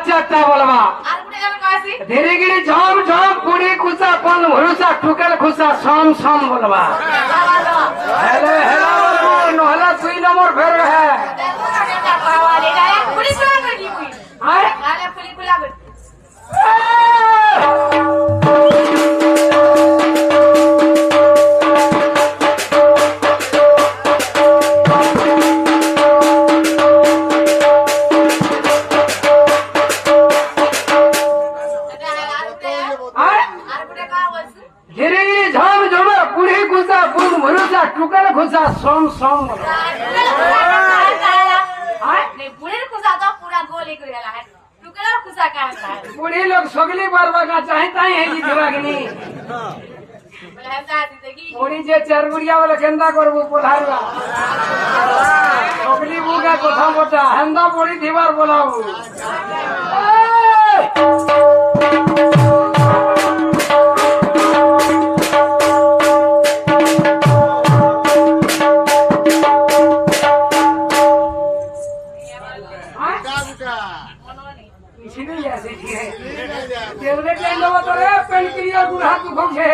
चट्टा बोलवा धीरे गिरी झम झम पुड़ी खुसा कौन भरोसा टुकल खुसा सम सम बोलवा हेले हेला नहला दुई नंबर फेर है टुकल खुसा सोम सोम बुढ़ी लोग सगली बार का चाहता है जी दिवागनी बुढ़ी जे चरगुड़िया वाला गेंदा करबो पोधारवा सगली बुगा कथा बता हेंदा बुढ़ी दिवार बोलाऊ पेन क्रिया बुढ़ा तू खोजे